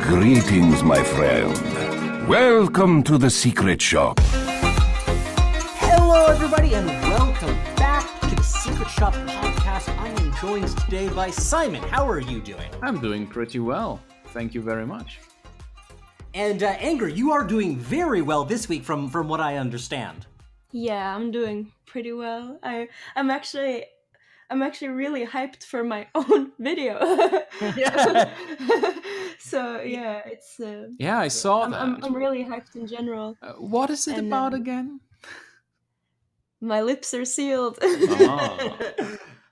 Greetings, my friend. Welcome to the secret shop. Hello, everybody, and welcome back to the Secret Shop podcast. I am joined today by Simon. How are you doing? I'm doing pretty well. Thank you very much. And Anger, you are doing very well this week from what I understand. Yeah, I'm doing pretty well. I'm actually really hyped for my own video. Yeah. So yeah, it's Yeah, I saw that. I'm really hyped in general. What is it And, about again? My lips are sealed. Oh.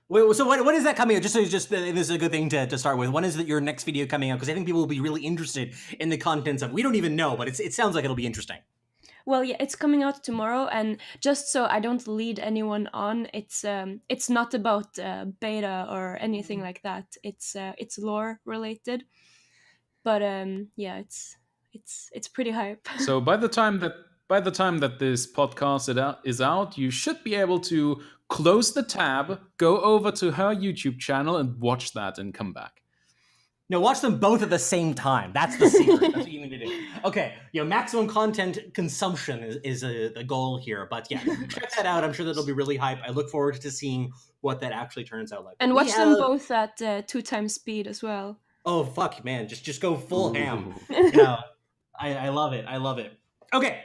Wait, so when is that coming out? This is a good thing to start with. When is your next video coming out? Because I think people will be really interested in the contents of. We don't even know, but it sounds like it'll be interesting. Well, yeah, it's coming out tomorrow, and just so I don't lead anyone on, it's not about beta or anything like that. It's lore related, but yeah, it's pretty hype. So by the time that this podcast is out, you should be able to close the tab, go over to her YouTube channel, and watch that, and come back. No, watch them both at the same time. That's the secret. That's what you need to do. Okay, maximum content consumption is the goal here. But yeah, check that out. I'm sure that'll be really hype. I look forward to seeing what that actually turns out like. And watch them both at 2x speed as well. Oh fuck, man! Just go full ham. Ooh. I love it. I love it. Okay,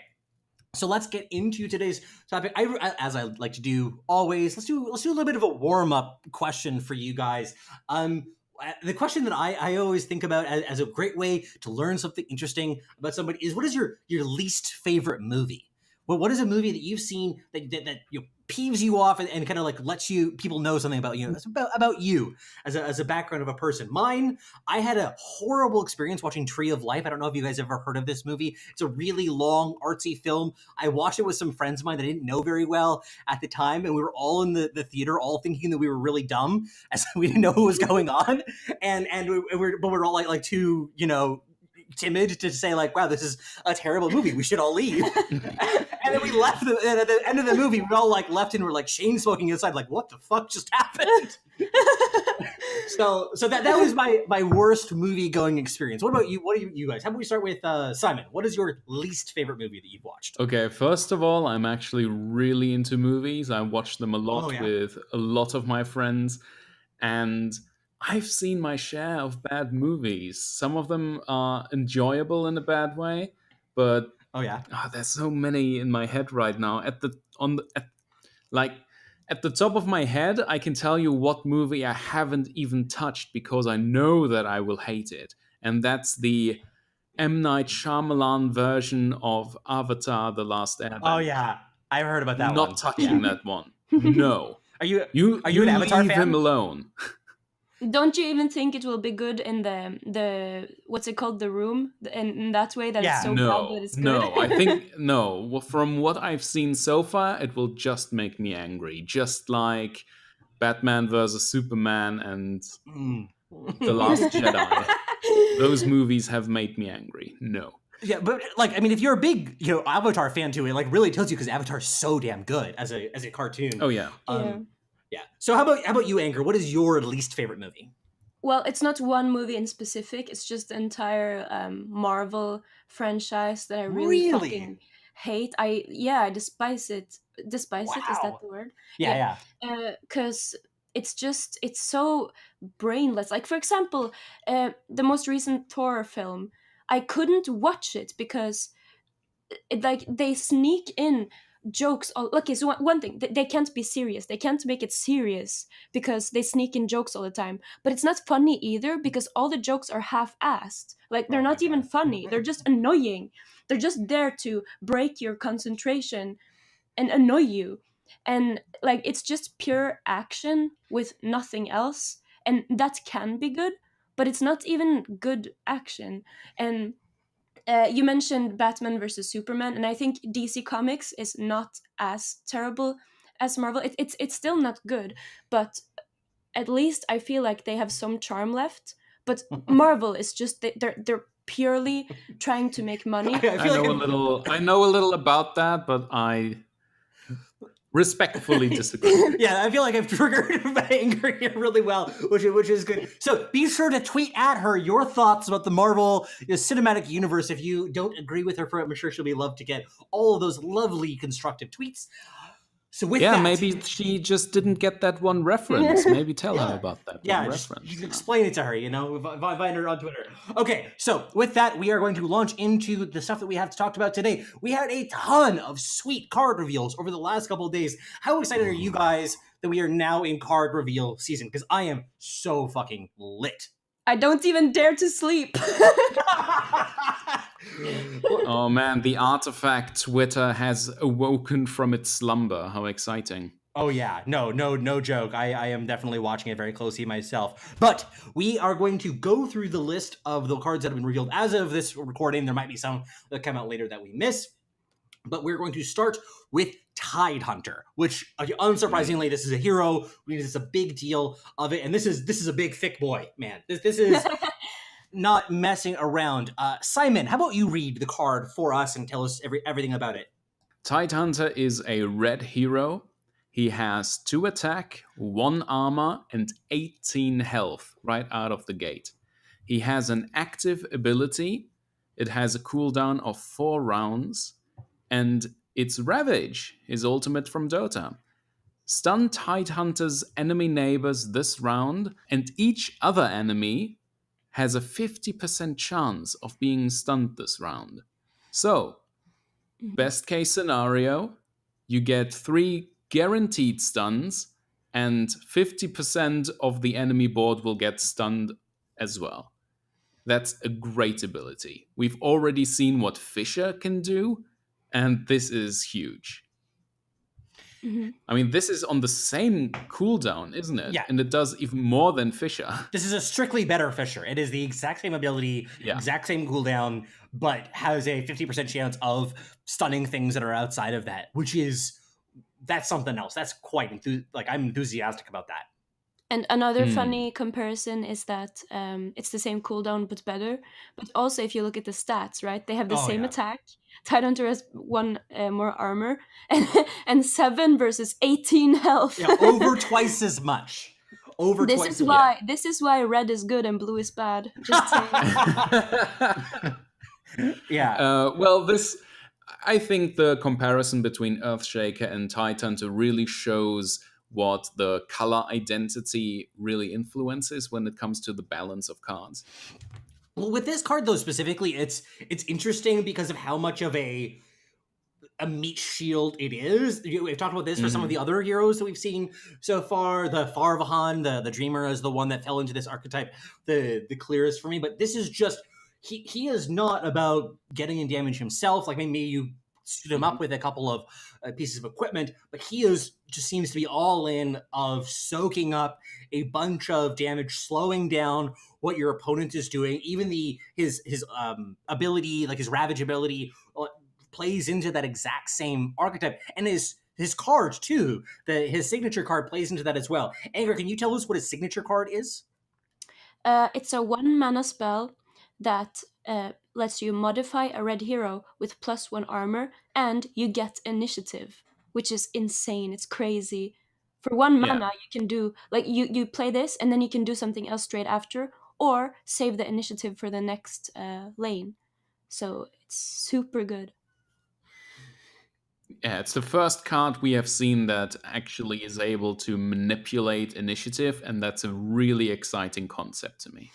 so let's get into today's topic. As I like to do always, let's do a little bit of a warm up question for you guys. The question that I always think about as a great way to learn something interesting about somebody is, what is your least favorite movie? What is a movie that you've seen that peeves you off and kind of like lets people know something about you? It's about you as a background of a person. Mine, I had a horrible experience watching Tree of Life. I don't know if you guys ever heard of this movie. It's a really long, artsy film. I watched it with some friends of mine that I didn't know very well at the time, and we were all in the theater, all thinking that we were really dumb, as we didn't know what was going on, but we're all like too timid to say like, wow, this is a terrible movie, we should all leave. And then we left at the end of the movie, we all like left and we're like chain smoking inside, like, what the fuck just happened? so that was my worst movie going experience. What about you? What are you guys? How about we start with Simon? What is your least favorite movie that you've watched? Okay, first of all, I'm actually really into movies. I watch them a lot with a lot of my friends, and I've seen my share of bad movies. Some of them are enjoyable in a bad way, but there's so many in my head right now. At the top of my head, I can tell you what movie I haven't even touched because I know that I will hate it, and that's the M. Night Shyamalan version of Avatar: The Last Airbender. Oh yeah, I heard about that one. Not touching that one. No. Are you an Avatar leave fan? Him alone. Don't you even think it will be good in the what's it called, The Room, in that way that it's so bad that it's good? No, I think no. From what I've seen so far, it will just make me angry, just like Batman versus Superman and The Last Jedi. Those movies have made me angry. No. Yeah, but like, I mean, if you're a big Avatar fan too, it like really tells you, because Avatar is so damn good as a cartoon. Oh yeah. Yeah. So how about you, Anger? What is your least favorite movie? Well, it's not one movie in specific. It's just the entire Marvel franchise that I really fucking hate. I despise it. Despise it, is that the word? Yeah. Because it's so brainless. Like, for example, the most recent Thor film, I couldn't watch it because they sneak in jokes. Okay, so one thing, they can't be serious. They can't make it serious because they sneak in jokes all the time. But it's not funny either because all the jokes are half-assed. Like, they're not even funny. They're just annoying. They're just there to break your concentration and annoy you. And like, it's just pure action with nothing else. And that can be good, but it's not even good action. And you mentioned Batman versus Superman, and I think DC Comics is not as terrible as Marvel. It's still not good, but at least I feel like they have some charm left. But Marvel is just they're purely trying to make money. I know a little about that, but I Respectfully disagree. Yeah, I feel like I've triggered my anger here really well, which is good. So be sure to tweet at her your thoughts about the Marvel cinematic universe. If you don't agree with her for it, I'm sure she'll be loved to get all of those lovely constructive tweets. So with that, maybe she just didn't get that one reference. Maybe tell her about that one reference. You can explain it to her, if I find her on Twitter. Okay, so with that, we are going to launch into the stuff that we have to talk about today. We had a ton of sweet card reveals over the last couple of days. How excited are you guys that we are now in card reveal season? Because I am so fucking lit. I don't even dare to sleep. Oh man, the Artifact Twitter has awoken from its slumber. How exciting. Oh yeah, no joke. I am definitely watching it very closely myself. But we are going to go through the list of the cards that have been revealed as of this recording. There might be some that come out later that we miss. But we're going to start with Tidehunter, which unsurprisingly, this is a hero. This is a big deal of it. And this is a big thick boy, man. This is not messing around. Simon, how about you read the card for us and tell us everything about it? Tidehunter is a red hero. He has 2 attack, 1 armor, and 18 health right out of the gate. He has an active ability. It has a cooldown of 4 rounds. And it's Ravage, his ultimate from Dota. Stun Tidehunter's enemy neighbors this round, and each other enemy has a 50% chance of being stunned this round. So, best case scenario, you get 3 guaranteed stuns, and 50% of the enemy board will get stunned as well. That's a great ability. We've already seen what Fisher can do, and this is huge. Mm-hmm. I mean, this is on the same cooldown, isn't it? Yeah. And it does even more than Fisher. This is a strictly better Fisher. It is the exact same ability, exact same cooldown, but has a 50% chance of stunning things that are outside of that, that's something else. That's quite I'm enthusiastic about that. And another funny comparison is that it's the same cooldown but better. But also, if you look at the stats, right, they have the same attack. Tidehunter has 1 more armor and 7 versus 18 health. Yeah, over twice as much. This is why red is good and blue is bad. Just saying. Yeah. I think the comparison between Earthshaker and Tidehunter really shows what the color identity really influences when it comes to the balance of cards. Well, with this card though specifically, it's interesting because of how much of a meat shield it is. We've talked about this for some of the other heroes that we've seen so far. The Farvahan, the Dreamer, is the one that fell into this archetype the clearest for me. But this is just he is not about getting in damage himself. Like maybe you suit him up with a couple of pieces of equipment, but he just seems to be all in of soaking up a bunch of damage, slowing down what your opponent is doing. Even his ability, like his Ravage ability, plays into that exact same archetype, and his cards too. His signature card plays into that as well. Anger, can you tell us what his signature card is? It's a 1 mana spell that lets you modify a red hero with +1 armor, and you get initiative, which is insane. It's crazy. For 1 mana, you can do you play this, and then you can do something else straight after, or save the initiative for the next lane. So it's super good. Yeah, it's the first card we have seen that actually is able to manipulate initiative, and that's a really exciting concept to me.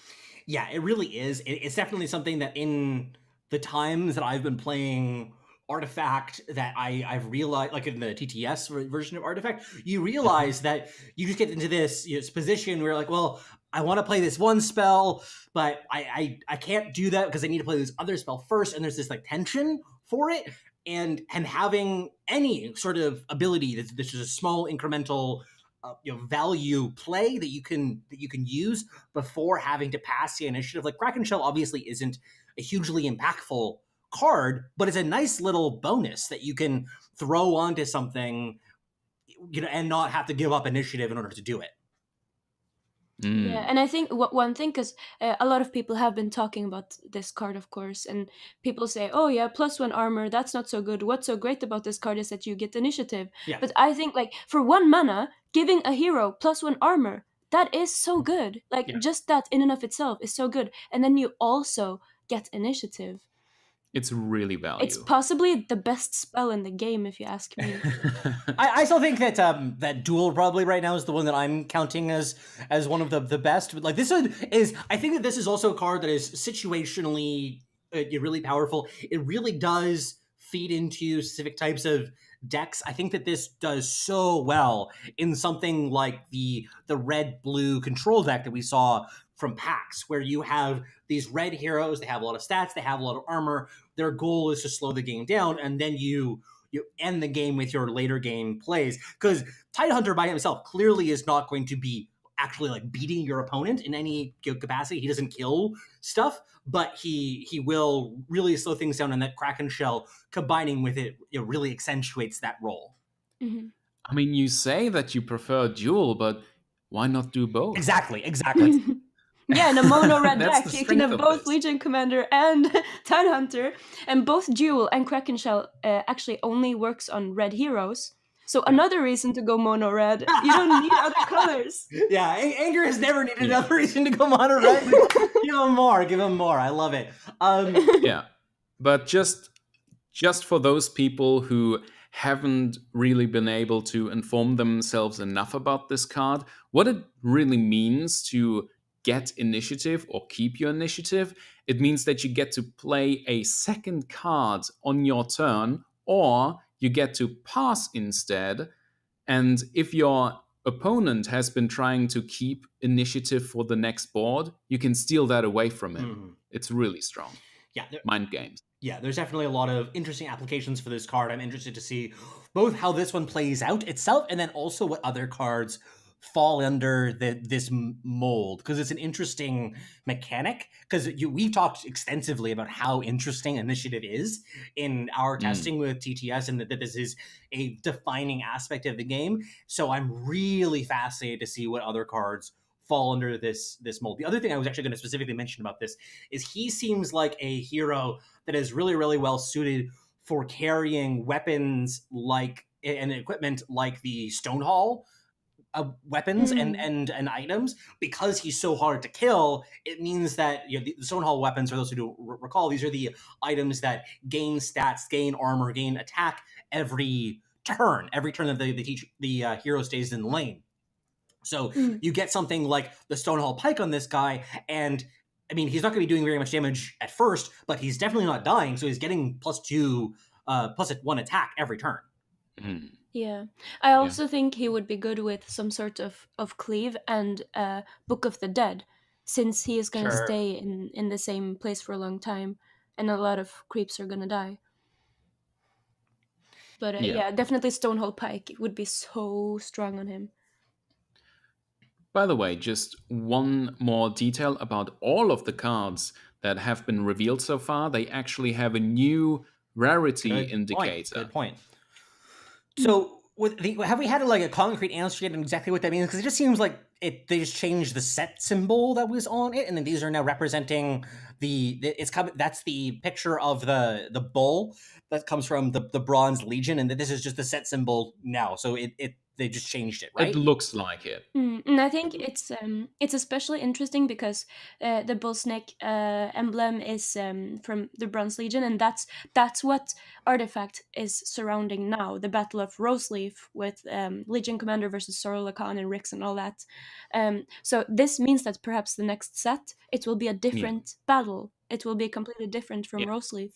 Yeah, it really is. It's definitely something that in the times that I've been playing Artifact that I've realized, like in the TTS version of Artifact, you realize that you just get into this position where like, well, I want to play this one spell, but I can't do that because I need to play this other spell first, and there's this like tension for it, and having any sort of ability that's just a small incremental value play that you can use before having to pass the initiative. Like Kraken Shell obviously isn't a hugely impactful card, but it's a nice little bonus that you can throw onto something, and not have to give up initiative in order to do it. Yeah, and I think one thing, because a lot of people have been talking about this card, of course, and people say, "Oh yeah, +1 armor, that's not so good. What's so great about this card is that you get initiative." Yeah. But I think, like, for 1 mana, giving a hero +1 armor, that is so good. Like, just that in and of itself is so good, and then you also get initiative. It's really value. It's possibly the best spell in the game, if you ask me. I still think that that duel probably right now is the one that I'm counting as one of the best. But like this is I think that this is also a card that is situationally really powerful. It really does feed into specific types of decks. I think that this does so well in something like the red-blue control deck that we saw from PAX, where you have these red heroes, they have a lot of stats, they have a lot of armor. Their goal is to slow the game down, and then you end the game with your later game plays. Because Tidehunter by himself clearly is not going to be actually like beating your opponent in any capacity. He doesn't kill stuff, but he will really slow things down, and that Kraken Shell combining with it, really accentuates that role. Mm-hmm. I mean, you say that you prefer duel, but why not do both? Exactly. Yeah, in a mono red That's deck, the you can have strength of both this. Legion Commander and Tidehunter, and both Duel and Kraken Shell actually only works on red heroes. So another reason to go mono red. You don't need other colors. Yeah, Anger has never needed another reason to go mono red. Give him more. I love it. Yeah, but just for those people who haven't really been able to inform themselves enough about this card, what it really means to get initiative or keep your initiative, it means that you get to play a second card on your turn, or you get to pass instead. And if your opponent has been trying to keep initiative for the next board, you can steal that away from him. Mm-hmm. It's really strong. Yeah, mind games. Yeah, there's definitely a lot of interesting applications for this card. I'm interested to see both how this one plays out itself, and then also what other cards fall under this mold, because it's an interesting mechanic. Because we talked extensively about how interesting initiative is in our testing with TTS, and that this is a defining aspect of the game. So I'm really fascinated to see what other cards fall under this mold. The other thing I was actually going to specifically mention about this is he seems like a hero that is really, really well suited for carrying weapons like and equipment like the Stonehall weapons and items. Because he's so hard to kill, it means that the Stonehall weapons, for those who don't recall, these are the items that gain stats, gain armor, gain attack every turn that the hero stays in the lane. So you get something like the Stonehall Pike on this guy, and I mean, he's not going to be doing very much damage at first, but he's definitely not dying, so he's getting +1 attack every turn. Yeah. I also think he would be good with some sort of cleave and Book of the Dead, since he is going to stay in the same place for a long time, and a lot of creeps are going to die. But yeah, definitely Stonehall Pike would be so strong on him. By the way, just one more detail about all of the cards that have been revealed so far. They actually have a new rarity indicator. Good point. So, have we had a concrete answer yet on exactly what that means? Because it just seems like they just changed the set symbol that was on it, and then these are now representing that's the picture of the bull that comes from the Bronze Legion, and this is just the set symbol now. So they just changed it, right? It looks like it. And I think it's especially interesting because the bull snake emblem is from the Bronze Legion, and that's what artifact is surrounding now, the Battle of Roseleaf with Legion Commander versus Sorrel Khan and Rix and all that. So this means that perhaps the next set, it will be a different battle. It will be completely different from Roseleaf.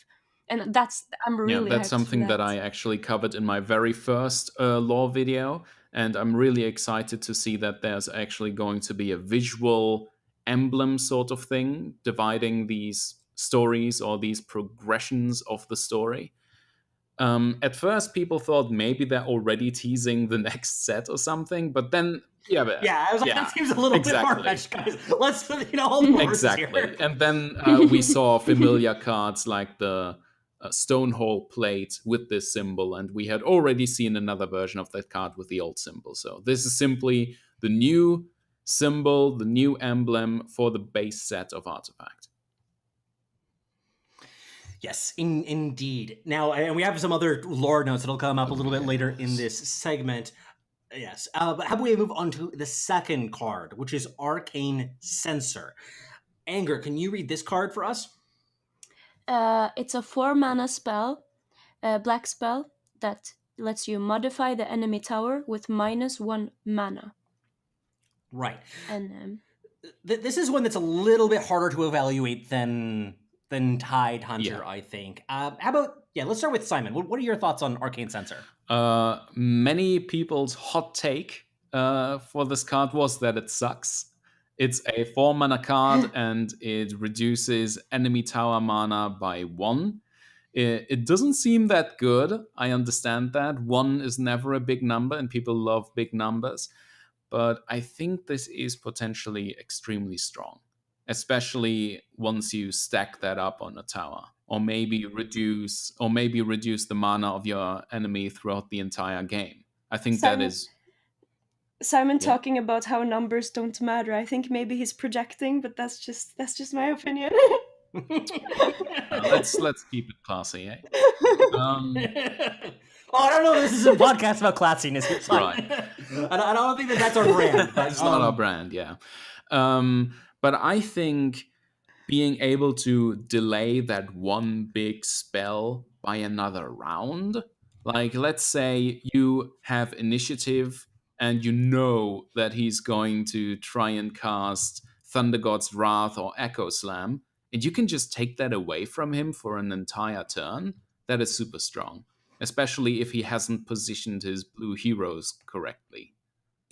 And I'm really that's something that I actually covered in my very first lore video, and I'm really excited to see that there's actually going to be a visual emblem sort of thing dividing these stories or these progressions of the story. At first, people thought maybe they're already teasing the next set or something, but then I was like, that seems a little bit far-fetched, guys. Let's hold exactly. Here. And then we saw familiar cards like the Stonehall plate with this symbol, and we had already seen another version of that card with the old symbol. So this is simply the new symbol, the new emblem for the base set of Artifact. Yes, indeed. Now, and we have some other lore notes that'll come up a little bit later in this segment. Yes, but how about we move on to the second card, which is Arcane Censure. Anger, can you read this card for us? It's a 4-mana spell, black spell, that lets you modify the enemy tower with -1 mana. Right. And this is one that's a little bit harder to evaluate than Tidehunter, I think. How about, let's start with Simon. What are your thoughts on Arcane Censure? Many people's hot take for this card was that it sucks. It's a 4-mana card and it reduces enemy tower mana by 1. It doesn't seem that good. I understand that. 1 is never a big number and people love big numbers. But I think this is potentially extremely strong, especially once you stack that up on a tower, or maybe reduce the mana of your enemy throughout the entire game. I think that is Simon talking about how numbers don't matter. I think maybe he's projecting, but that's just my opinion. Let's keep it classy, eh? I don't know. This is a podcast about classiness. It's right. I don't think that's our brand. But, it's not our brand, yeah. But I think being able to delay that one big spell by another round, like let's say you have initiative and you know that he's going to try and cast Thunder God's Wrath or Echo Slam, and you can just take that away from him for an entire turn. That is super strong, especially if he hasn't positioned his blue heroes correctly.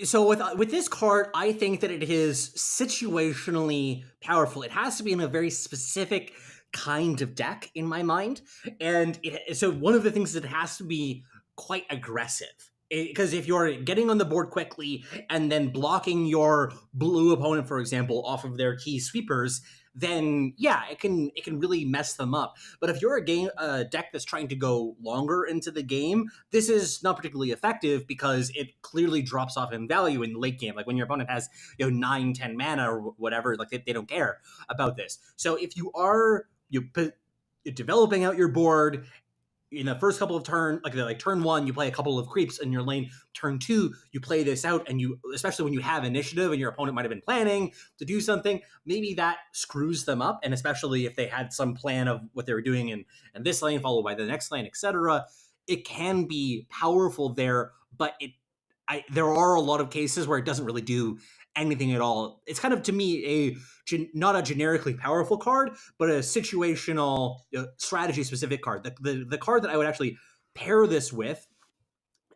So with this card, I think that it is situationally powerful. It has to be in a very specific kind of deck in my mind. And so one of the things is it has to be quite aggressive. Because if you're getting on the board quickly and then blocking your blue opponent, for example, off of their key sweepers, then it can really mess them up. But if you're a deck that's trying to go longer into the game, this is not particularly effective because it clearly drops off in value in the late game. Like when your opponent has 9-10 mana or whatever, like they don't care about this. So if you are you're developing out your board in the first couple of turns, like turn 1, you play a couple of creeps in your lane. Turn 2, you play this out, and you, especially when you have initiative and your opponent might have been planning to do something, maybe that screws them up. And especially if they had some plan of what they were doing in this lane, followed by the next lane, etc., it can be powerful there. But there are a lot of cases where it doesn't really do anything at all. It's kind of, to me, not a generically powerful card, but a situational, strategy-specific card. The card that I would actually pair this with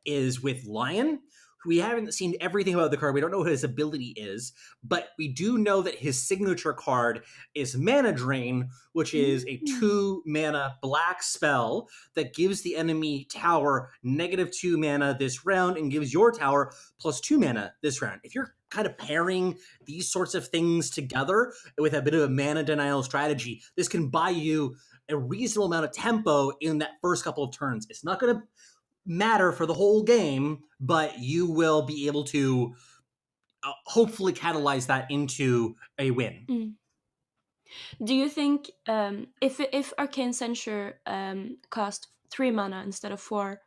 is with Lion. We haven't seen everything about the card. We don't know what his ability is, but we do know that his signature card is Mana Drain, which is a 2-mana black spell that gives the enemy tower -2 mana this round and gives your tower +2 mana this round. If you're kind of pairing these sorts of things together with a bit of a mana denial strategy, this can buy you a reasonable amount of tempo in that first couple of turns. It's not going to matter for the whole game, but you will be able to hopefully catalyze that into a win. Do you think if Arcane Censure cost 3 mana instead of 4,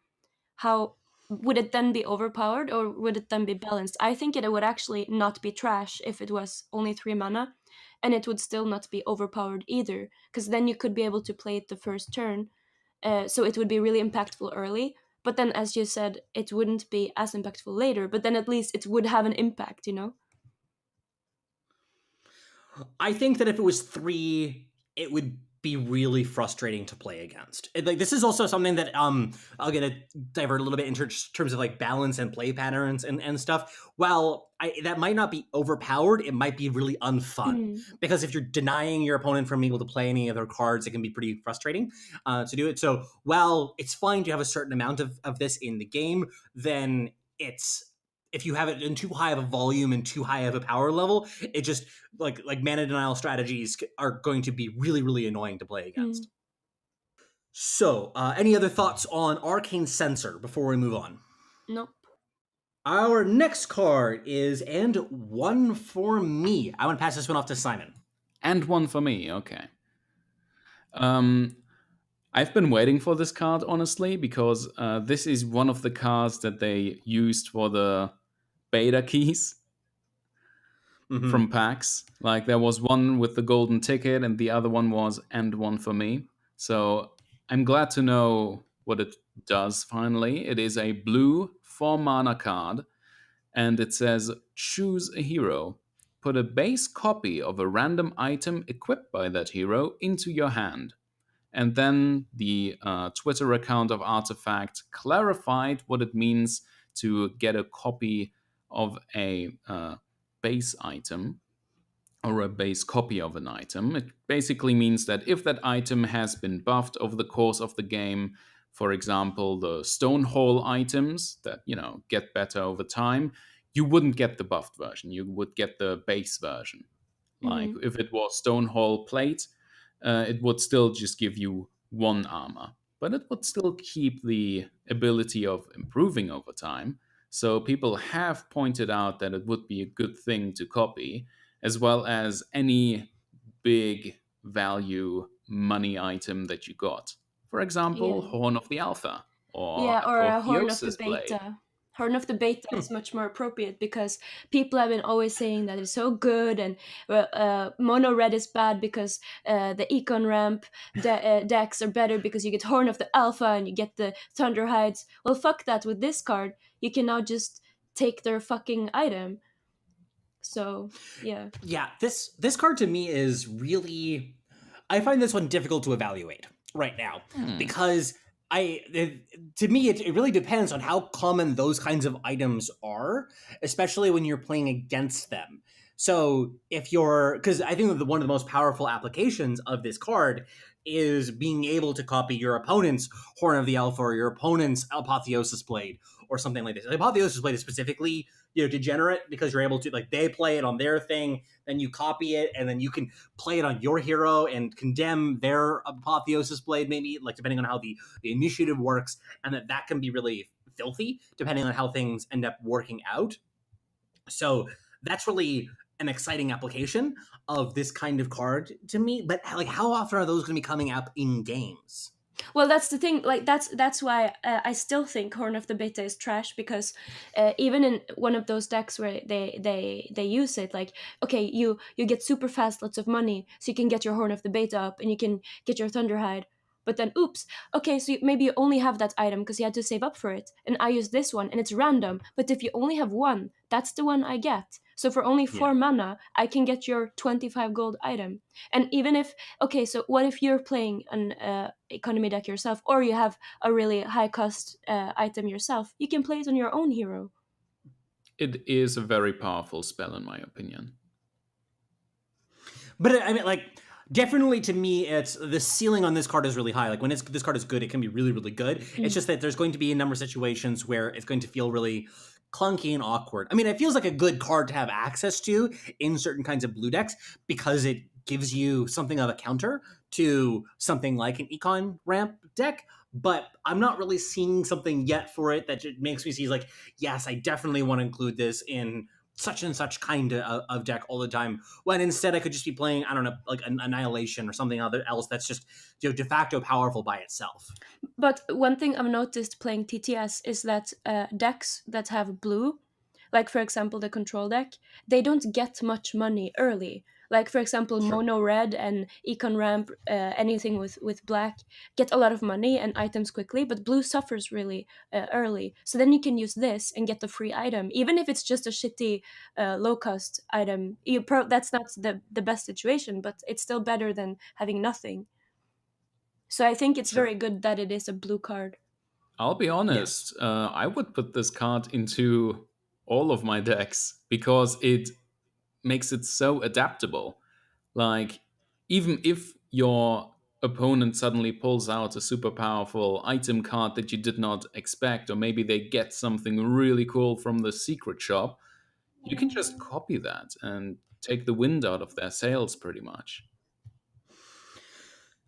how would it then be overpowered or would it then be balanced? I think it would actually not be trash if it was only 3 mana, and it would still not be overpowered either, because then you could be able to play it the first turn, so it would be really impactful early. But then, as you said, it wouldn't be as impactful later, but then at least it would have an impact, I think that if it was 3, it would be really frustrating to play against. This is also something that I'm going to divert a little bit in terms of like balance and play patterns and stuff. While that might not be overpowered, it might be really unfun because if you're denying your opponent from being able to play any of their cards, it can be pretty frustrating to do it. So while it's fine to have a certain amount of this in the game, then if you have it in too high of a volume and too high of a power level, it just like mana denial strategies are going to be really, really annoying to play against. So, any other thoughts on Arcane Censure before we move on? Nope. Our next card is And One for Me. I want to pass this one off to Simon. And one for me, okay. I've been waiting for this card, honestly, because this is one of the cards that they used for the beta keys from packs. Like, there was one with the golden ticket, and the other one was And One for Me. So I'm glad to know what it does, finally. It is a blue 4-mana card, and it says, choose a hero. Put a base copy of a random item equipped by that hero into your hand. And then the Twitter account of Artifact clarified what it means to get a copy of a base item or a base copy of an item. It basically means that if that item has been buffed over the course of the game, for example, the Stonehole items that, get better over time, you wouldn't get the buffed version. You would get the base version. Like, if it was Stonehole Plate, it would still just give you 1 armor, but it would still keep the ability of improving over time. So people have pointed out that it would be a good thing to copy, as well as any big value money item that you got. For example, Horn of the Alpha or a Horn of the Apotheosis Blade. Beta. Horn of the Beta is much more appropriate because people have been always saying that it's so good, and Mono Red is bad because the Econ Ramp decks are better because you get Horn of the Alpha and you get the Thunder Hides. Well, fuck that. With this card, you can now just take their fucking item. So, yeah. Yeah, this card to me is really... I find this one difficult to evaluate right now because... to me, it really depends on how common those kinds of items are, especially when you're playing against them. So if you're, because I think that one of the most powerful applications of this card is being able to copy your opponent's Horn of the Alpha or your opponent's Apotheosis Blade or something like this. Apotheosis Blade is specifically, degenerate because you're able to, like, they play it on their thing, then you copy it, and then you can play it on your hero and condemn their Apotheosis Blade, maybe, like, depending on how the initiative works, and that can be really filthy, depending on how things end up working out. So that's really an exciting application of this kind of card to me, but, like, how often are those going to be coming up in games? Well, that's the thing. Like, that's why I still think Horn of the Beta is trash, because even in one of those decks where they use it, like, okay, you get super fast, lots of money, so you can get your Horn of the Beta up and you can get your Thunderhide. But then, oops, okay, so maybe you only have that item because you had to save up for it, and I use this one, and it's random. But if you only have one, that's the one I get. So for only 4 mana, I can get your 25 gold item. And even if, okay, so what if you're playing an economy deck yourself, or you have a really high cost item yourself, you can play it on your own hero. It is a very powerful spell, in my opinion. But I mean, like, definitely to me, it's the ceiling on this card is really high. Like, when this card is good, it can be really, really good. It's just that there's going to be a number of situations where it's going to feel really clunky and awkward. I mean, it feels like a good card to have access to in certain kinds of blue decks because it gives you something of a counter to something like an Econ Ramp deck, but I'm not really seeing something yet for it that makes me see, like, yes, I definitely want to include this in such and such kind of deck all the time, when instead I could just be playing, I don't know, like an Annihilation or something else that's just, de facto powerful by itself. But one thing I've noticed playing TTS is that decks that have blue, like for example the control deck, they don't get much money early. Like, for example, Mono Red and Econ Ramp, anything with black, get a lot of money and items quickly, but blue suffers really early. So then you can use this and get the free item, even if it's just a shitty low-cost item. That's not the best situation, but it's still better than having nothing. So I think it's very good that it is a blue card. I'll be honest, I would put this card into all of my decks because it makes it so adaptable. Like, even if your opponent suddenly pulls out a super powerful item card that you did not expect, or maybe they get something really cool from the secret shop, you can just copy that and take the wind out of their sails pretty much.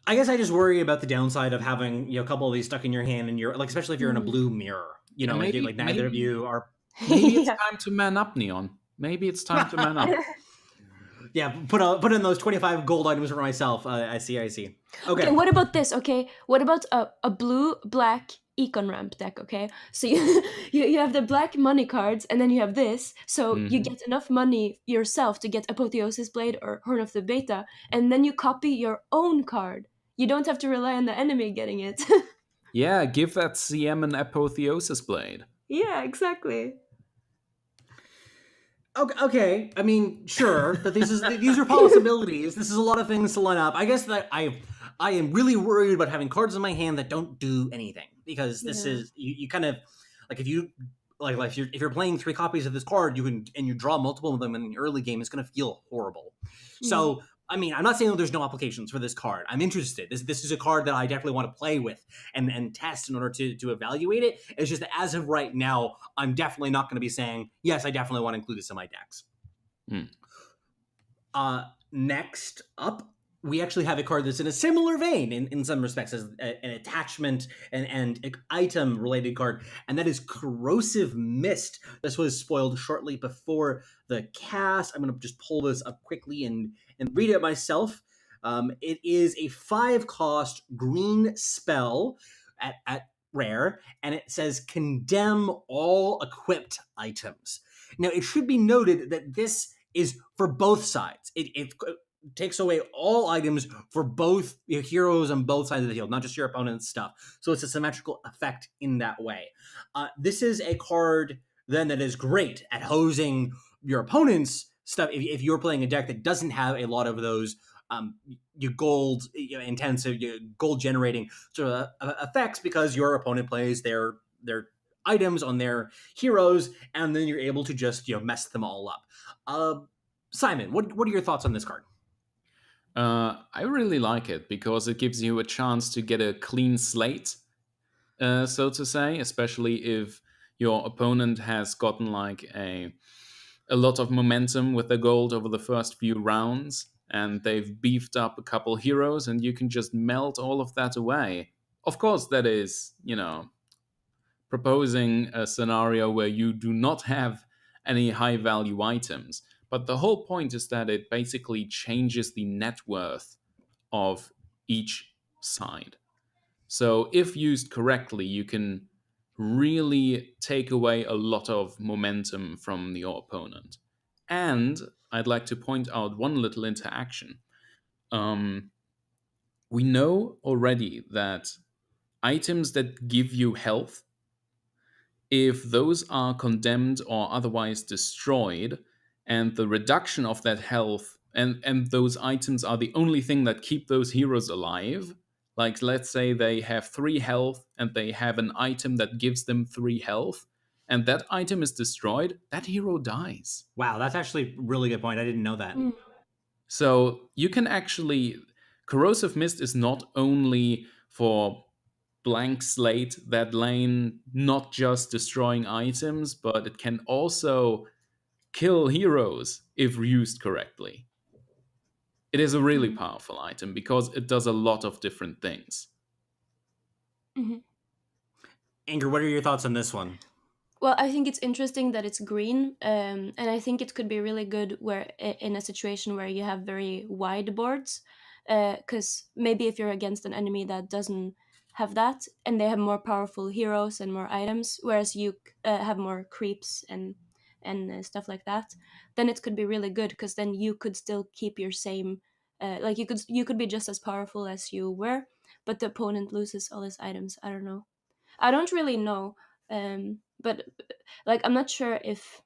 I guess I just worry about the downside of having, a couple of these stuck in your hand, and you're like, especially if you're in a blue mirror, like neither of you are. Maybe it's Yeah. time to man up, Neon. Maybe it's time to man up. Yeah, put in those 25 gold items for myself. I see. Okay. What about this? Okay, what about a blue black econ ramp deck? Okay, so you have the black money cards, and then you have this, so you get enough money yourself to get Apotheosis Blade or Horn of the Beta, and then you copy your own card. You don't have to rely on the enemy getting it. Yeah, give that CM an Apotheosis Blade. Yeah, exactly. Okay. I mean, sure, that these are possibilities. This is a lot of things to line up. I guess that I am really worried about having cards in my hand that don't do anything, because this is you kind of like if you're playing 3 copies of this card, you draw multiple of them in the early game, it's going to feel horrible. So I mean, I'm not saying that there's no applications for this card. I'm interested. This is a card that I definitely want to play with and test in order to evaluate it. It's just that as of right now, I'm definitely not going to be saying, yes, I definitely want to include this in my decks. Next up, we actually have a card that's in a similar vein in some respects as an attachment and item related card, and that is Corrosive Mist. This was spoiled shortly before the cast. I'm going to just pull this up quickly and read it myself. It is a 5-cost green spell at rare, and it says condemn all equipped items. Now, it should be noted that this is for both sides. It takes away all items for both your heroes on both sides of the field, not just your opponent's stuff. So it's a symmetrical effect in that way. This is a card then that is great at hosing your opponent's stuff if you're playing a deck that doesn't have a lot of those your gold intensive, your gold generating sort of effects, because your opponent plays their items on their heroes, and then you're able to just mess them all up. Simon, what are your thoughts on this card? I really like it because it gives you a chance to get a clean slate, so to say, especially if your opponent has gotten like a lot of momentum with their gold over the first few rounds, and they've beefed up a couple heroes, and you can just melt all of that away. Of course, that is, proposing a scenario where you do not have any high-value items. But the whole point is that it basically changes the net worth of each side. So if used correctly, you can really take away a lot of momentum from your opponent. And I'd like to point out one little interaction. We know already that items that give you health, if those are condemned or otherwise destroyed, and the reduction of that health and those items are the only thing that keep those heroes alive, like let's say they have 3 health and they have an item that gives them 3 health, and that item is destroyed, that hero dies. Wow, that's actually a really good point. I didn't know that. So you can actually... Corrosive Mist is not only for blank slate that lane, not just destroying items, but it can also kill heroes if used correctly. It is a really powerful item because it does a lot of different things. Anger, what are your thoughts on this one? Well, I think it's interesting that it's green, and I think it could be really good where in a situation where you have very wide boards, because maybe if you're against an enemy that doesn't have that, and they have more powerful heroes and more items, whereas you have more creeps and stuff like that, then it could be really good, because then you could still keep your same, like you could be just as powerful as you were, but the opponent loses all his items. I don't know. I don't really know. But like I'm not sure if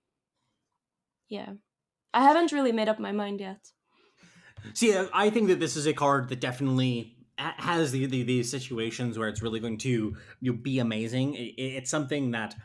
I haven't really made up my mind yet. See, I think that this is a card that definitely has these situations where it's really going to be amazing. It's something that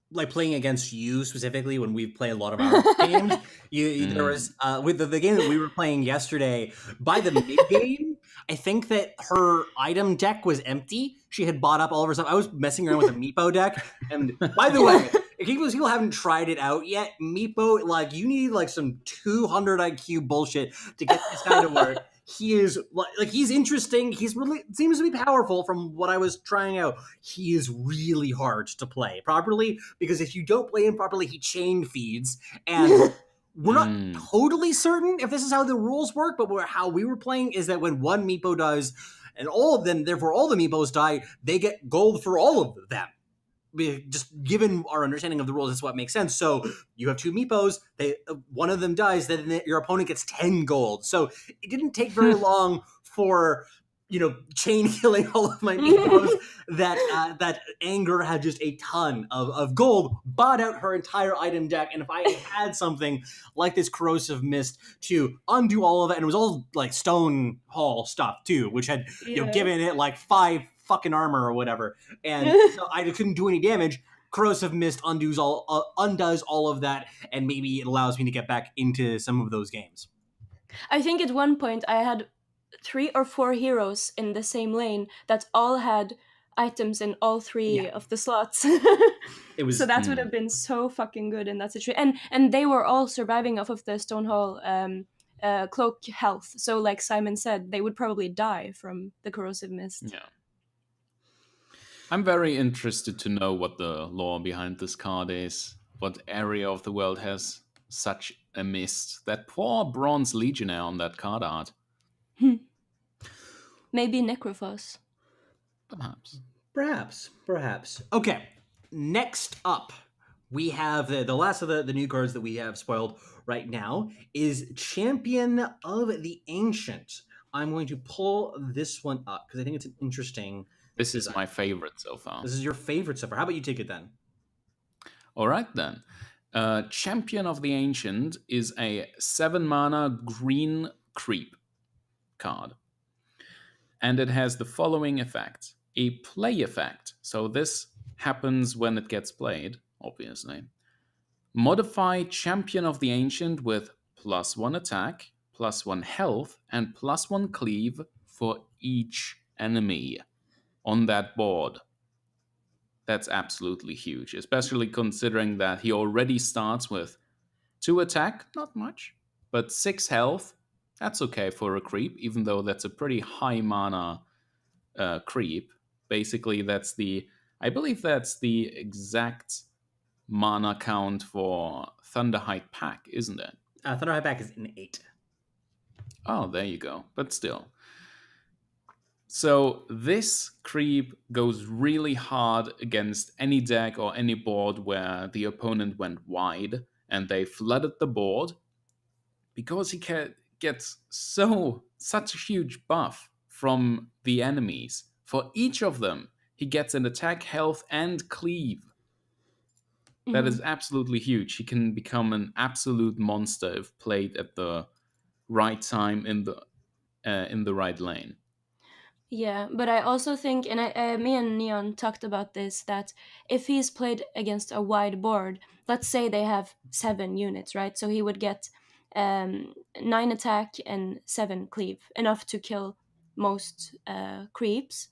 like playing against you specifically, when we play a lot of our games, there was with the game that we were playing yesterday, by the mid game, I think that her item deck was empty. She had bought up all of her stuff. I was messing around with a Meepo deck, and by the way, if people haven't tried it out yet, Meepo, like you need like some 200 IQ bullshit to get this guy to work. He is like he's interesting. He's really seems to be powerful from what I was trying out. He is really hard to play properly because if you don't play him properly, he chain feeds, and we're not totally certain if this is how the rules work. But how we were playing is that when one meepo dies, and all of them, therefore all the meepos die, they get gold for all of them. Just given our understanding of the rules, that's what makes sense. So you have two meepos, one of them dies, then your opponent gets 10 gold. So it didn't take very long for chain killing all of my meepos that Anger had just a ton of gold, bought out her entire item deck, and if I had something like this Corrosive Mist to undo all of it, and it was all like Stone Hall stuff too, which had given it like 5 fucking armor or whatever, and so I couldn't do any damage. Corrosive Mist undoes all of that, and maybe it allows me to get back into some of those games. I think at one point I had 3 or 4 heroes in the same lane that all had items in all 3 of the slots. It was, so that would have been so fucking good in that situation. And they were all surviving off of the Stonehall cloak health. So like Simon said, they would probably die from the Corrosive Mist. Yeah. I'm very interested to know what the lore behind this card is. What area of the world has such a mist? That poor Bronze Legionnaire on that card art. Maybe Necrophos. Perhaps. Okay, next up, we have the last of the new cards that we have spoiled right now is Champion of the Ancient. I'm going to pull this one up because I think it's an interesting... This is my favorite so far. This is your favorite so far. How about you take it then? All right, then. Champion of the Ancient is a 7-mana green creep card. And it has the following effect. A play effect. So this happens when it gets played, obviously. Modify Champion of the Ancient with +1 attack, +1 health, and +1 cleave for each enemy on that board. That's absolutely huge, especially considering that he already starts with 2 attack, not much, but 6 health. That's okay for a creep, even though that's a pretty high mana creep. Basically, I believe that's the exact mana count for Thunderhide Pack, isn't it? Thunderhide Pack is an 8. Oh, there you go. But still. So this creep goes really hard against any deck or any board where the opponent went wide and they flooded the board, because he gets such a huge buff from the enemies. For each of them, he gets an attack, health, and cleave. Mm-hmm. That is absolutely huge. He can become an absolute monster if played at the right time in the right lane. Yeah, but I also think, and me and Neon talked about this, that if he's played against a wide board, let's say they have 7 units, right? So he would get 9 attack and 7 cleave, enough to kill most creeps,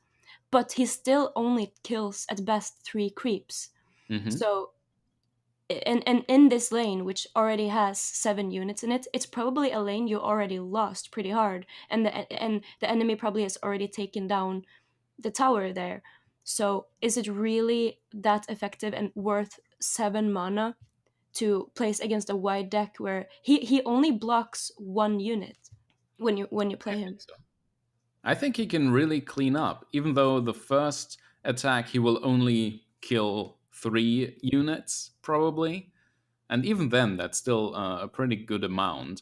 but he still only kills at best 3 creeps. Mm-hmm. So, and in this lane, which already has 7 units in it, it's probably a lane you already lost pretty hard, and the enemy probably has already taken down the tower there. So is it really that effective and worth 7 mana to place against a wide deck where he only blocks 1 unit when you play him? I think he can really clean up, even though the first attack he will only kill 3 units, probably. And even then, that's still a pretty good amount.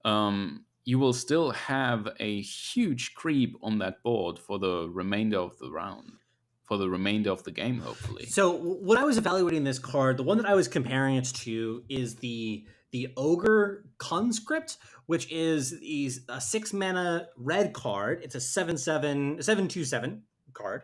You will still have a huge creep on that board for the remainder of the round, for the remainder of the game, hopefully. So when I was evaluating this card, the one that I was comparing it to is the Ogre Conscript, which is a 6-mana red card. It's a 7/7 card.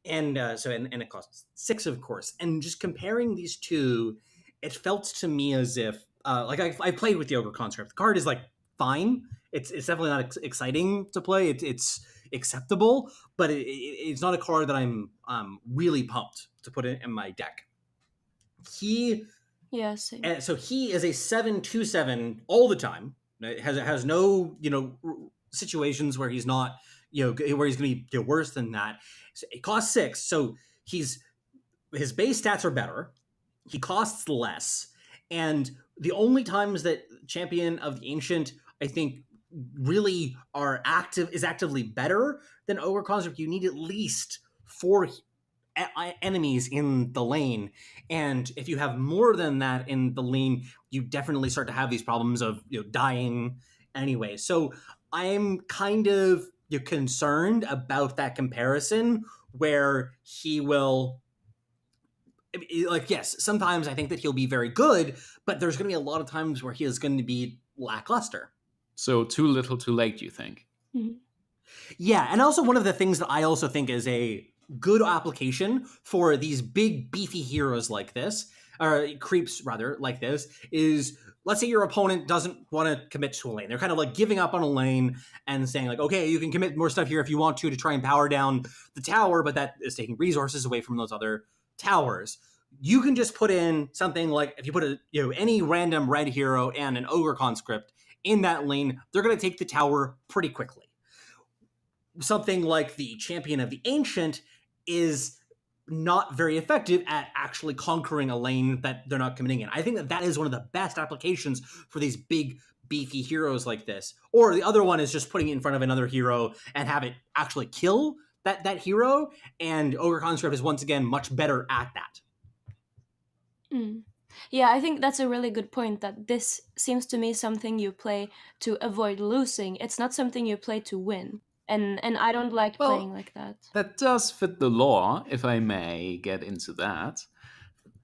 And and it costs 6, of course. And just comparing these two, it felt to me as if I played with the Ogre Conscript. The card is like fine. It's definitely not exciting to play. It's acceptable, but it's not a card that I'm really pumped to put in my deck. Same. So he is a 7/7 all the time. It has no situations where he's not, where he's going to be worse than that. So it costs 6, so his base stats are better. He costs less, and the only times that Champion of the Ancient, I think, really is actively better than Ogre Construct, you need at least 4 enemies in the lane, and if you have more than that in the lane, you definitely start to have these problems of dying anyway. So I'm kind of concerned about that comparison where he will, like, yes, sometimes I think that he'll be very good, but there's going to be a lot of times where he is going to be lackluster. So too little too late, you think? Mm-hmm. Yeah, and also one of the things that I also think is a good application for these big beefy heroes like this, or creeps rather, like this, is let's say your opponent doesn't want to commit to a lane. They're kind of like giving up on a lane and saying like, okay, you can commit more stuff here if you want to try and power down the tower, but that is taking resources away from those other towers. You can just put in something like, if you put any random red hero and an ogre conscript in that lane, they're going to take the tower pretty quickly. Something like the Champion of the Ancient is not very effective at actually conquering a lane that they're not committing in. I think that is one of the best applications for these big beefy heroes like this. Or the other one is just putting it in front of another hero and have it actually kill that hero, and Ogre Conscript is once again much better at that. Yeah, I think that's a really good point, that this seems to me something you play to avoid losing. It's not something you play to win. And I don't like playing like that. That does fit the lore, if I may get into that.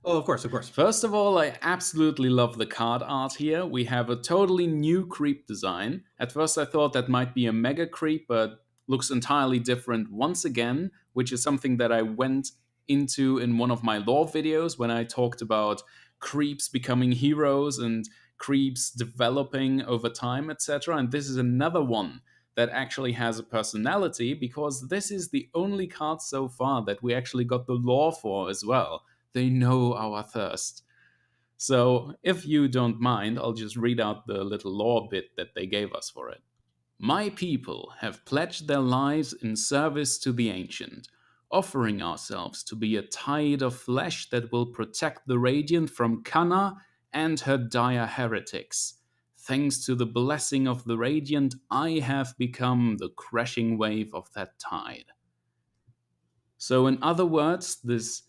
Oh, of course. First of all, I absolutely love the card art here. We have a totally new creep design. At first I thought that might be a mega creep, but looks entirely different once again, which is something that I went into in one of my lore videos when I talked about creeps becoming heroes and creeps developing over time, etc. And this is another one that actually has a personality, because this is the only card so far that we actually got the lore for as well. They know our thirst. So if you don't mind, I'll just read out the little lore bit that they gave us for it. My people have pledged their lives in service to the Ancient, offering ourselves to be a tide of flesh that will protect the Radiant from Kana and her dire heretics. Thanks to the blessing of the Radiant, I have become the crashing wave of that tide. So in other words, this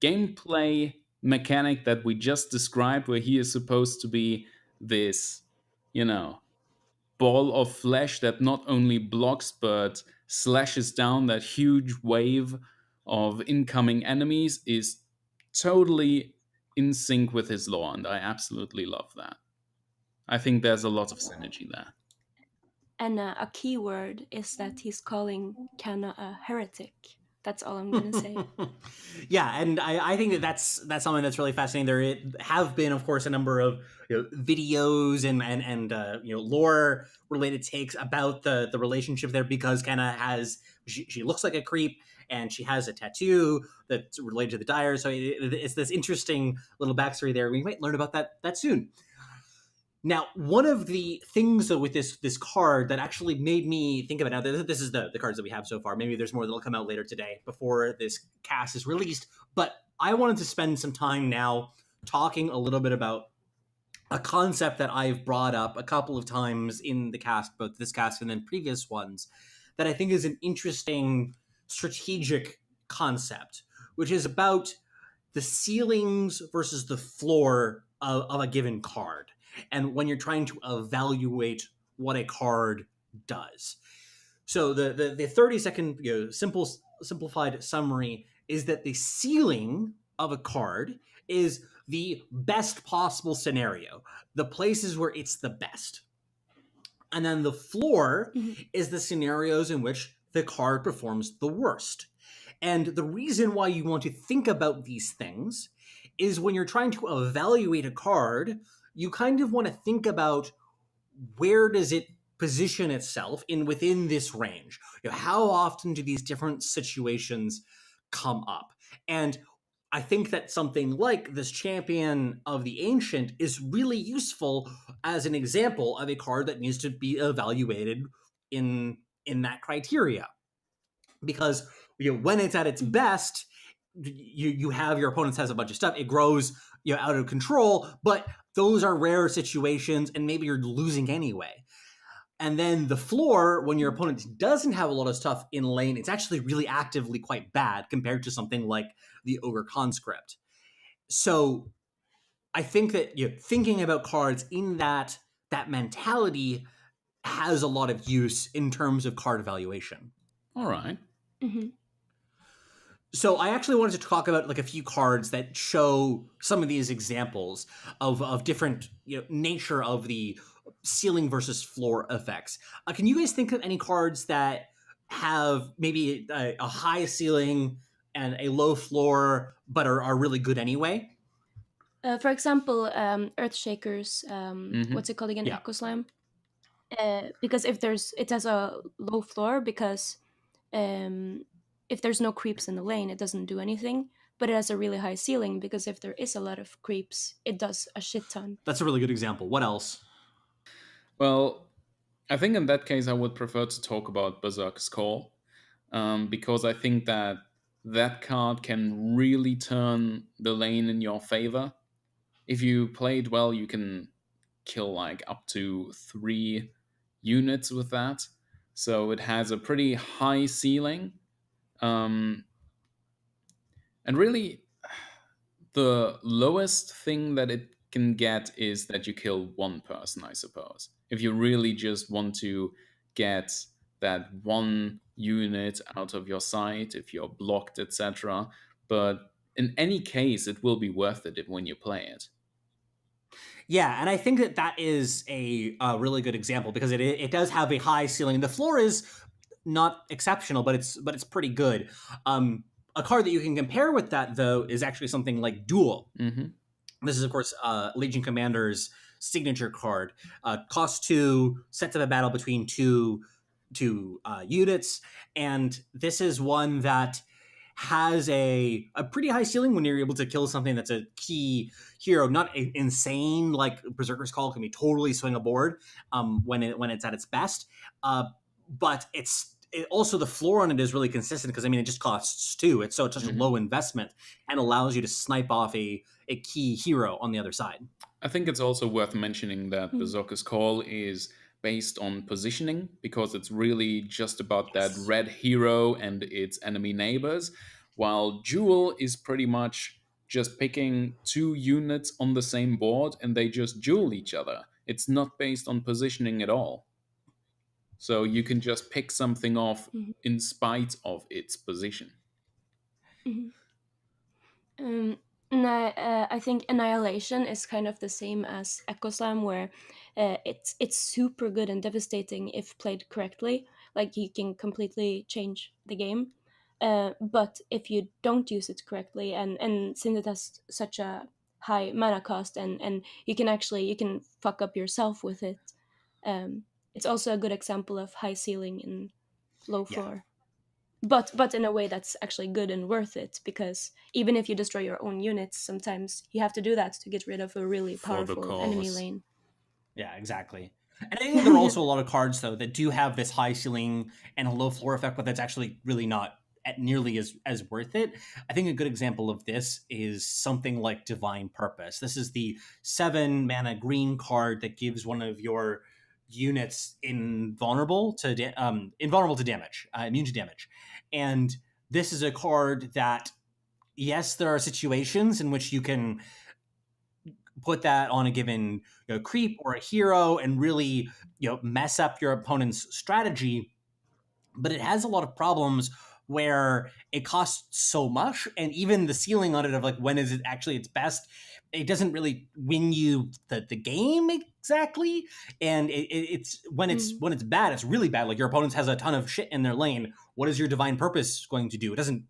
gameplay mechanic that we just described, where he is supposed to be this, ball of flesh that not only blocks but slashes down that huge wave of incoming enemies, is totally in sync with his lore, and I absolutely love that. I think there's a lot of synergy there. And a key word is that he's calling Kana a heretic. That's all I'm going to say. Yeah, and I think that's something that's really fascinating. There have been, of course, a number of videos and lore related takes about the relationship there, because Kana she looks like a creep and she has a tattoo that's related to the Dire. So it's this interesting little backstory there. We might learn about that soon. Now, one of the things though with this card that actually made me think about it, now this is the cards that we have so far. Maybe there's more that'll come out later today before this cast is released. But I wanted to spend some time now talking a little bit about a concept that I've brought up a couple of times in the cast, both this cast and then previous ones, that I think is an interesting strategic concept, which is about the ceilings versus the floor of a given card. And when you're trying to evaluate what a card does. So the 30-second simplified summary is that the ceiling of a card is the best possible scenario, the places where it's the best. And then the floor is the scenarios in which the card performs the worst. And the reason why you want to think about these things is when you're trying to evaluate a card, you kind of want to think about where does it position itself within this range. How often do these different situations come up? And I think that something like this Champion of the Ancient is really useful as an example of a card that needs to be evaluated in that criteria. Because when it's at its best, you have your opponent has a bunch of stuff. It grows out of control, but those are rare situations, and maybe you're losing anyway. And then the floor, when your opponent doesn't have a lot of stuff in lane, it's actually really actively quite bad compared to something like the Ogre Conscript. So I think that thinking about cards in that mentality has a lot of use in terms of card evaluation. All right. Mm-hmm. So I actually wanted to talk about like a few cards that show some of these examples of different nature of the ceiling versus floor effects. Can you guys think of any cards that have maybe a high ceiling and a low floor, but are really good anyway? For example, Earthshakers. Mm-hmm. What's it called again? Yeah. Echo Slam. Because it has a low floor because if there's no creeps in the lane, it doesn't do anything. But it has a really high ceiling because if there is a lot of creeps, it does a shit ton. That's a really good example. What else? Well, I think in that case I would prefer to talk about Berserker's Call, because I think that card can really turn the lane in your favor. If you play it well, you can kill like up to 3 units with that. So it has a pretty high ceiling. And really, the lowest thing that it can get is that you kill one person, I suppose. If you really just want to get that one unit out of your sight, if you're blocked, etc. But in any case, it will be worth it when you play it. Yeah, and I think that is a really good example because it does have a high ceiling. The floor is not exceptional, but it's pretty good. A card that you can compare with that, though, is actually something like Duel. Mm-hmm. This is, of course, Legion Commander's signature card. Cost 2, sets up a battle between two units, and this is one that has a pretty high ceiling when you're able to kill something that's a key hero. Not insane like Berserker's Call can be totally swing a board when it's at its best, but also the floor on it is really consistent because it just costs 2. It's such a low investment and allows you to snipe off a key hero on the other side. I think it's also worth mentioning that Berserker's Call is based on positioning because it's really just about that red hero and its enemy neighbors, while Duel is pretty much just picking 2 units on the same board and they just duel each other. It's not based on positioning at all. So you can just pick something off in spite of its position. I think Annihilation is kind of the same as Echo Slam, where it's super good and devastating if played correctly. Like, you can completely change the game. But if you don't use it correctly, and since it has such a high mana cost, and you can fuck up yourself with it, it's also a good example of high ceiling and low floor. Yeah. But in a way that's actually good and worth it, because even if you destroy your own units, sometimes you have to do that to get rid of a really powerful enemy lane. Yeah, exactly. And I think there are also a lot of cards, though, that do have this high ceiling and a low floor effect, but that's actually really not nearly as worth it. I think a good example of this is something like Divine Purpose. This is the 7 mana green card that gives one of your units invulnerable to damage, immune to damage. And this is a card that, yes, there are situations in which you can put that on a given creep or a hero and really mess up your opponent's strategy, but it has a lot of problems where it costs so much, and even the ceiling on it of like when is it actually its best, it doesn't really win you the game exactly. And it's when it's bad, it's really bad. Like, your opponent has a ton of shit in their lane. What is your Divine Purpose going to do? It doesn't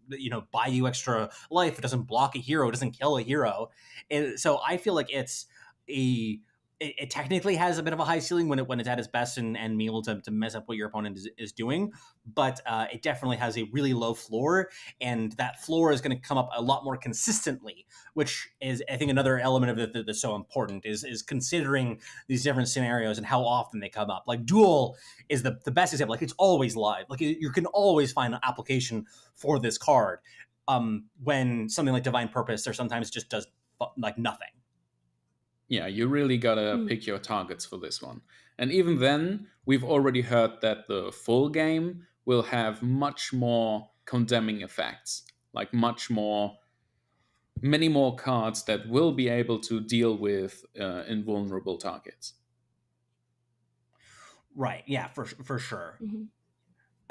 buy you extra life. It doesn't block a hero. It doesn't kill a hero. And so I feel like it's a it technically has a bit of a high ceiling when it's at its best and able to mess up what your opponent is doing, but it definitely has a really low floor, and that floor is going to come up a lot more consistently, which is, I think, another element of it that's so important is considering these different scenarios and how often they come up. Like Duel is the best example. Like, it's always live. Like, you can always find an application for this card, when something like Divine Purpose or sometimes just does like nothing. Yeah, you really gotta pick your targets for this one. And even then, we've already heard that the full game will have much more condemning effects, like many more cards that will be able to deal with invulnerable targets. Right, yeah, for sure. Mm-hmm.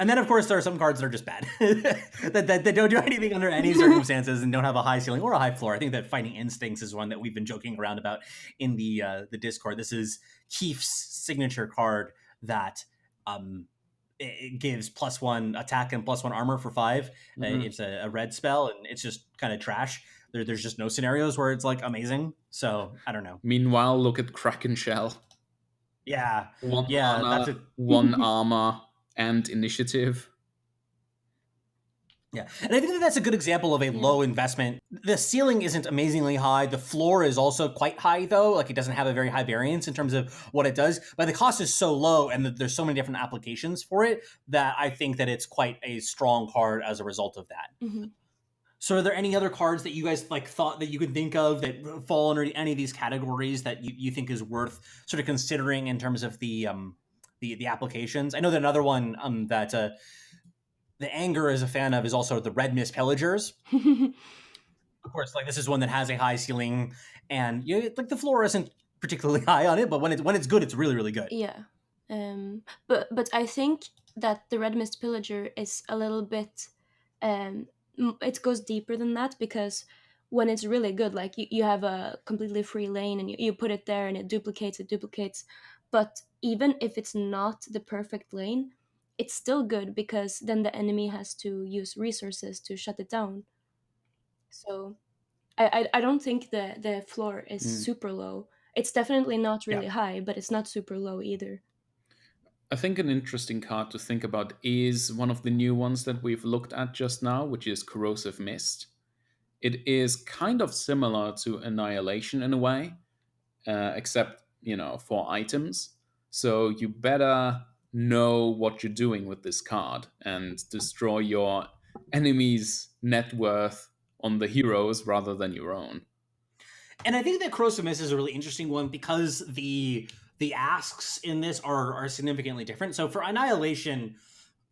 And then, of course, there are some cards that are just bad, that don't do anything under any circumstances and don't have a high ceiling or a high floor. I think that Fighting Instincts is one that we've been joking around about in the Discord. This is Keefe's signature card that it gives +1 attack and +1 armor for 5. Mm-hmm. It's a red spell, and it's just kind of trash. There's just no scenarios where it's like amazing. So I don't know. Meanwhile, look at Kraken Shell. Yeah, one armor. And initiative. Yeah, and I think that's a good example of a low investment. The ceiling isn't amazingly high. The floor is also quite high, though. Like, it doesn't have a very high variance in terms of what it does. But the cost is so low, and there's so many different applications for it, that I think that it's quite a strong card as a result of that. Mm-hmm. So are there any other cards that you guys like thought that you could think of that fall under any of these categories that you think is worth sort of considering in terms of the applications? I know that another one that the Anger is a fan of is also the Red Mist Pillagers. Of course, like, this is one that has a high ceiling, and like the floor isn't particularly high on it, but when it's good, it's really, really good. Yeah, but I think that the Red Mist Pillager is a little bit. It goes deeper than that, because when it's really good, like you have a completely free lane and you put it there and it duplicates. But even if it's not the perfect lane, it's still good, because then the enemy has to use resources to shut it down. So I don't think the floor is super low. It's definitely not really high, but it's not super low either. I think an interesting card to think about is one of the new ones that we've looked at just now, which is Corrosive Mist. It is kind of similar to Annihilation in a way, except, for items. So you better know what you're doing with this card and destroy your enemy's net worth on the heroes rather than your own. And I think that Corrosive Mist is a really interesting one, because the asks in this are significantly different. So for Annihilation,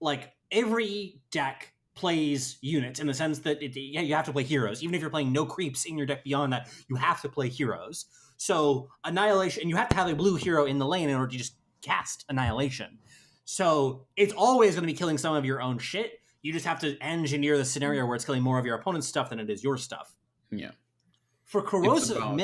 like, every deck plays units in the sense that you have to play heroes. Even if you're playing no creeps in your deck beyond that, you have to play heroes. So Annihilation, and you have to have a blue hero in the lane in order to just cast Annihilation. So it's always going to be killing some of your own shit. You just have to engineer the scenario where it's killing more of your opponent's stuff than it is your stuff. Yeah. For Corrosive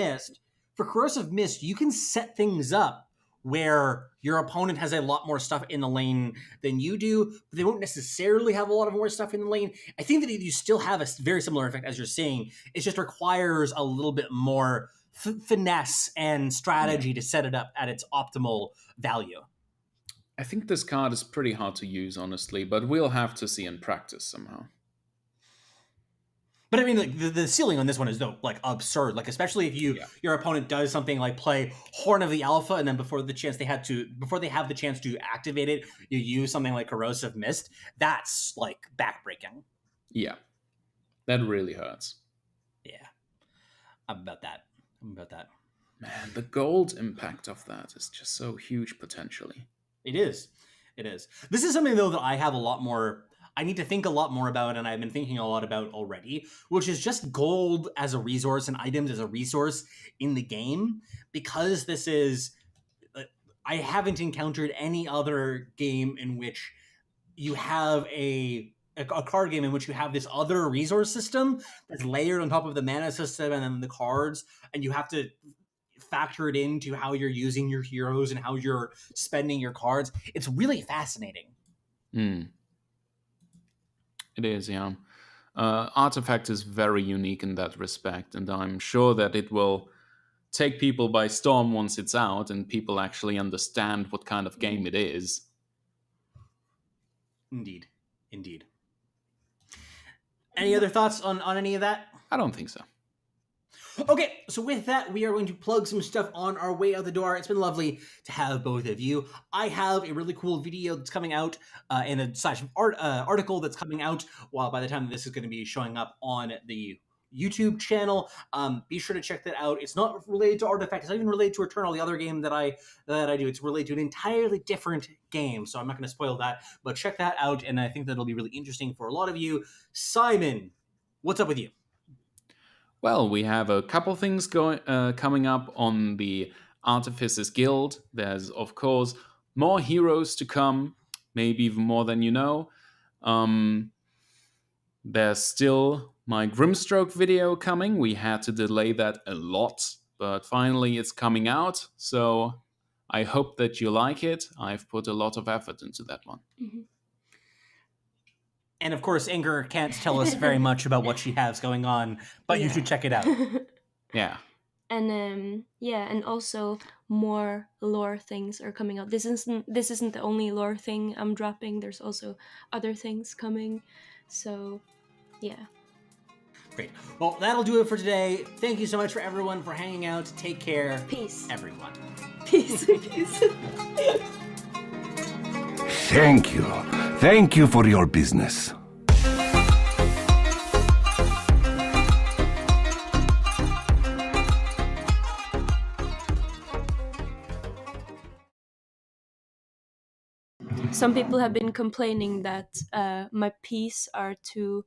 Mist, you can set things up where your opponent has a lot more stuff in the lane than you do, but they won't necessarily have a lot of more stuff in the lane. I think that you still have a very similar effect, as you're saying. It just requires a little bit more finesse and strategy to set it up at its optimal value. I think this card is pretty hard to use, honestly, but we'll have to see in practice somehow. But I mean, like, the ceiling on this one is, though, like, absurd. Like, especially if your opponent does something like play Horn of the Alpha, and then before they have the chance to activate it, you use something like Corrosive Mist. That's, like, backbreaking. Yeah, that really hurts. Yeah, I'm about that. Man, the gold impact of that is just so huge potentially. It is. This is something, though, that I need to think a lot more about, and I've been thinking a lot about already, which is just gold as a resource and items as a resource in the game. Because this is, I haven't encountered any other game in which you have a card game in which you have this other resource system that's layered on top of the mana system and then the cards, and you have to factor it into how you're using your heroes and how you're spending your cards. It's really fascinating. It is, yeah. Artifact is very unique in that respect, and I'm sure that it will take people by storm once it's out and people actually understand what kind of game it is. Indeed. Any other thoughts on any of that? I don't think so. Okay, so with that, we are going to plug some stuff on our way out the door. It's been lovely to have both of you. I have a really cool video that's coming out and a article that's coming out by the time this is going to be showing up on the YouTube channel. Be sure to check that out. It's not related to Artifact. It's not even related to Eternal, the other game that I do. It's related to an entirely different game, so I'm not going to spoil that. But check that out, and I think that'll be really interesting for a lot of you. Simon, what's up with you? Well, we have a couple things coming up on the Artificers Guild. There's, of course, more heroes to come, maybe even more than you know. There's still my Grimstroke video coming. We had to delay that a lot, but finally it's coming out. So I hope that you like it. I've put a lot of effort into that one. Mm-hmm. And of course, Inger can't tell us very much about what she has going on, but you should check it out. Yeah. And and also more lore things are coming out. This isn't the only lore thing I'm dropping. There's also other things coming. So, yeah. Great. Well, that'll do it for today. Thank you so much for everyone for hanging out. Take care. Peace. Everyone. Peace. Peace. Thank you. Thank you for your business. Some people have been complaining that my P's are too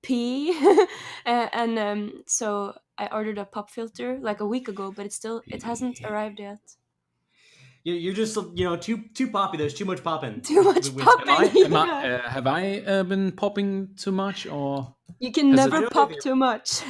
P, and so I ordered a pop filter like a week ago, but it hasn't arrived yet. You're just too poppy. There's too much popping. Too much popping. Have I been popping too much, or you can never pop too much?